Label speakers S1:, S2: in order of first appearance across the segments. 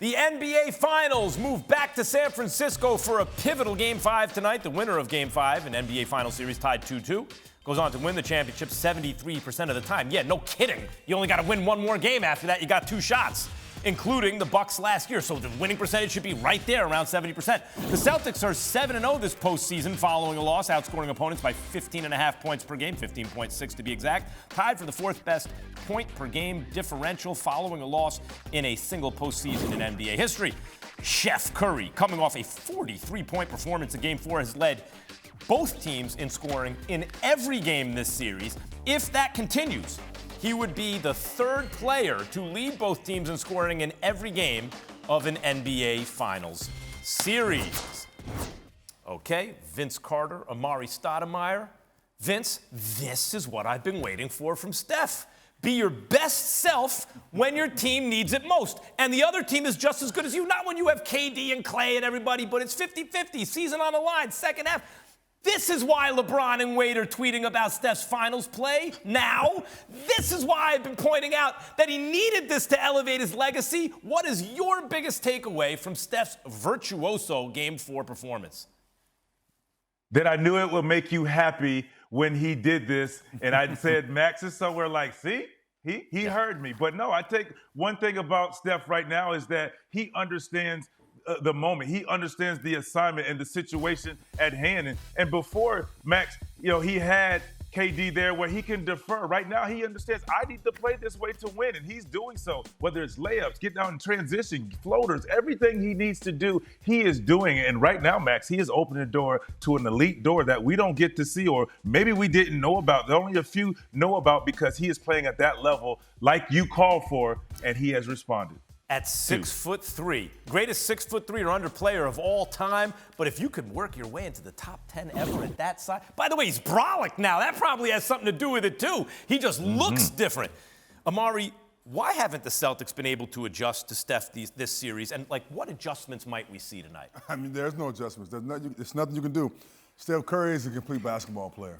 S1: The NBA Finals move back to San Francisco for a pivotal Game 5 tonight. The winner of Game 5 in NBA Finals Series tied 2-2 goes on to win the championship 73% of the time. Yeah, no kidding. You only got to win one more game after that. You got 2 shots, including the Bucks last year. So the winning percentage should be right there, around 70%. The Celtics are 7-0 this postseason following a loss, outscoring opponents by 15.5 points per game, 15.6 to be exact. Tied for the 4th best point per game differential following a loss in a single postseason in NBA history. Chef Curry, coming off a 43-point performance in Game 4, has led both teams in scoring in every game this series. If that continues, he would be the 3rd player to lead both teams in scoring in every game of an NBA Finals series. Okay, Vince Carter, Amar'e Stoudemire. Vince, this is what I've been waiting for from Steph. Be your best self when your team needs it most. And the other team is just as good as you. Not when you have KD and Clay and everybody, but it's 50-50, season on the line, second half. This is why LeBron and Wade are tweeting about Steph's finals play now. This is why I've been pointing out that he needed this to elevate his legacy. What is your biggest takeaway from Steph's virtuoso Game 4 performance?
S2: That I knew it would make you happy when he did this. And I said, Max is somewhere like, see? He heard me. But no, I take one thing about Steph right now is that he understands the moment. He understands the assignment and the situation at hand. And before Max, he had KD there where he can defer. Right now, he understands I need to play this way to win, and he's doing so. Whether it's layups, get down in transition, floaters, everything he needs to do, he is doing it. And right now, Max, he is opening the door to an elite door that we don't get to see, or maybe we didn't know about. That only a few know about because he is playing at that level like you called for, and he has responded.
S1: At 6'3", greatest 6'3" or under player of all time. But if you could work your way into the top 10 ever at that size. By the way, he's brolic now. That probably has something to do with it, too. He just looks different. Amar'e, why haven't the Celtics been able to adjust to Steph this series? And, what adjustments might we see tonight?
S3: I mean, there's no adjustments. There's nothing you can do. Steph Curry is a complete basketball player,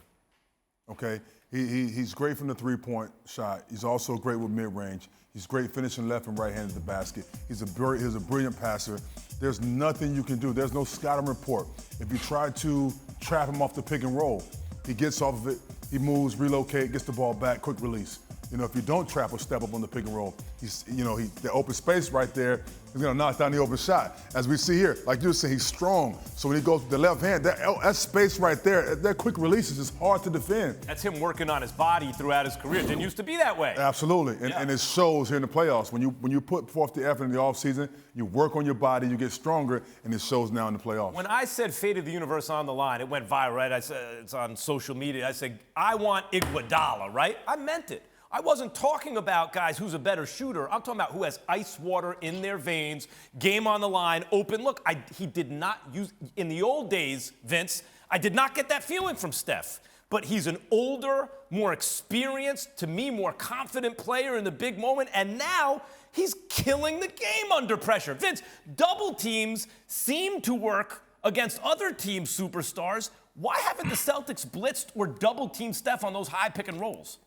S3: okay? He's great from the three-point shot. He's also great with mid-range. He's great finishing left and right hand at the basket. He's a brilliant passer. There's nothing you can do. There's no scouting report. If you try to trap him off the pick and roll, he gets off of it, he moves, relocate, gets the ball back, quick release. If you don't trap or step up on the pick and roll, the open space right there, he's gonna knock down the open shot. As we see here, like you said, he's strong. So when he goes with the left hand, that space right there, that quick release is just hard to defend.
S1: That's him working on his body throughout his career. It didn't used to be that way.
S3: Absolutely, and it shows here in the playoffs. When you put forth the effort in the offseason, you work on your body, you get stronger, and it shows now in the playoffs.
S1: When I said fate of the universe on the line, it went viral, right? I said it's on social media. I said, I want Iguodala, right? I meant it. I wasn't talking about guys who's a better shooter. I'm talking about who has ice water in their veins, game on the line, open look. He did not use, in the old days, Vince, I did not get that feeling from Steph. But he's an older, more experienced, to me, more confident player in the big moment. And now he's killing the game under pressure. Vince, double teams seem to work against other team superstars. Why haven't the Celtics blitzed or double teamed Steph on those high pick and rolls?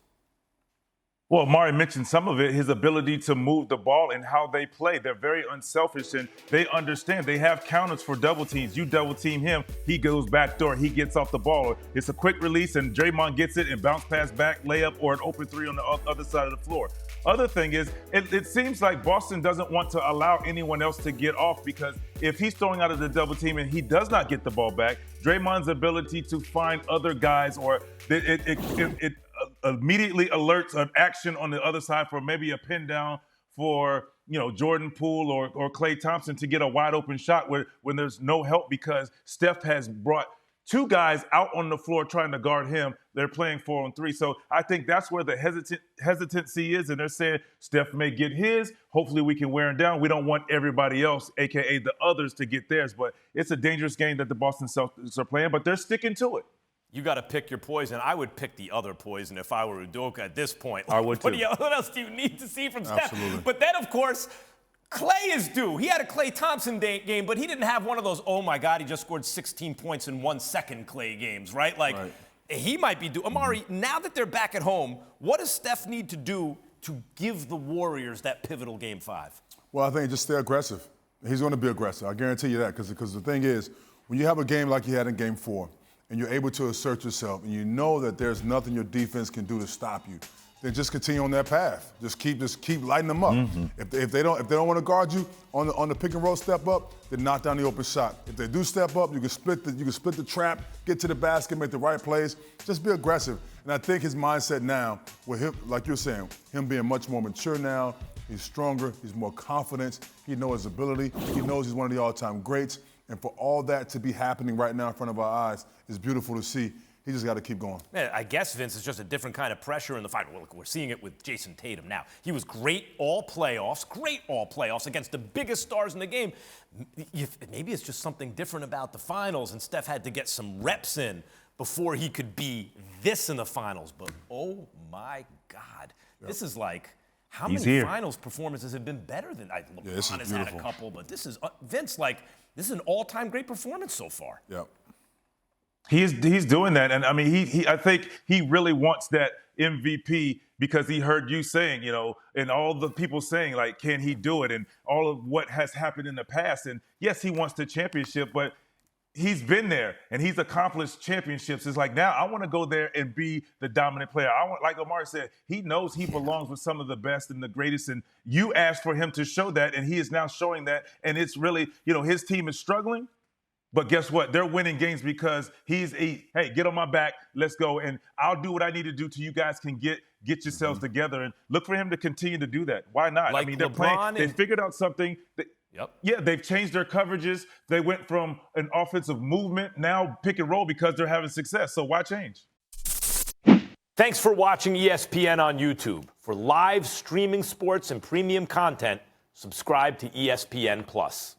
S2: Well, Mari mentioned some of it, his ability to move the ball and how they play. They're very unselfish, and they understand. They have counters for double teams. You double team him, he goes back door, he gets off the ball. It's a quick release, and Draymond gets it and bounce pass back, layup, or an open three on the other side of the floor. Other thing is, it seems like Boston doesn't want to allow anyone else to get off because if he's throwing out of the double team and he does not get the ball back, Draymond's ability to find other guys or it immediately alerts an action on the other side for maybe a pin down for Jordan Poole or Klay Thompson to get a wide open shot when there's no help because Steph has brought 2 guys out on the floor trying to guard him. They're playing 4-on-3. So I think that's where the hesitancy is, and they're saying Steph may get his. Hopefully we can wear him down. We don't want everybody else, a.k.a. the others, to get theirs. But it's a dangerous game that the Boston Celtics are playing, but they're sticking to it.
S1: You got to pick your poison. I would pick the other poison if I were Udoka at this point.
S2: I would too.
S1: What else do you need to see from Steph?
S3: Absolutely.
S1: But then, of course, Clay is due. He had a Klay Thompson game, but he didn't have one of those, oh, my God, he just scored 16 points in 1 second Clay games, right? He might be due. Amar'e, now that they're back at home, what does Steph need to do to give the Warriors that pivotal Game 5?
S3: Well, I think just stay aggressive. He's going to be aggressive. I guarantee you that. Because the thing is, when you have a game like you had in Game 4, and you're able to assert yourself, and you know that there's nothing your defense can do to stop you, then just continue on that path. Just keep lighting them up. If they don't want to guard you on the pick and roll step up, then knock down the open shot. If they do step up, you can split the trap, get to the basket, make the right plays. Just be aggressive. And I think his mindset now, with him, like you're saying, him being much more mature now, he's stronger, he's more confident, he knows his ability, he knows he's one of the all-time greats. And for all that to be happening right now in front of our eyes is beautiful to see. He just got to keep going.
S1: Yeah, I guess, Vince, it's just a different kind of pressure in the final. Look, we're seeing it with Jason Tatum now. He was great all playoffs against the biggest stars in the game. Maybe it's just something different about the finals, and Steph had to get some reps in before he could be this in the finals. But, oh, my God. Yep. This is like, how many finals performances have been better than LeBron has had a couple, but this is, Vince, like, this is an all-time great performance so far.
S3: Yep.
S2: He's doing that, and I mean, I think he really wants that MVP because he heard you saying, you know, and all the people saying, like, can he do it, and all of what has happened in the past. And yes, he wants the championship, but he's been there and he's accomplished championships. It's like, now I want to go there and be the dominant player. I want, like Amar'e said, he knows he belongs with some of the best and the greatest. And you asked for him to show that, and he is now showing that. And it's really, you know, his team is struggling, but guess what? They're winning games because hey, get on my back. Let's go. And I'll do what I need to do till you guys can get yourselves together, and look for him to continue to do that. Why not?
S1: Like,
S2: I mean, they're playing. They figured out something. Yeah, they've changed their coverages. They went from an offensive movement, now pick and roll, because they're having success. So why change?
S1: Thanks for watching ESPN on YouTube. For live streaming sports and premium content, subscribe to ESPN+.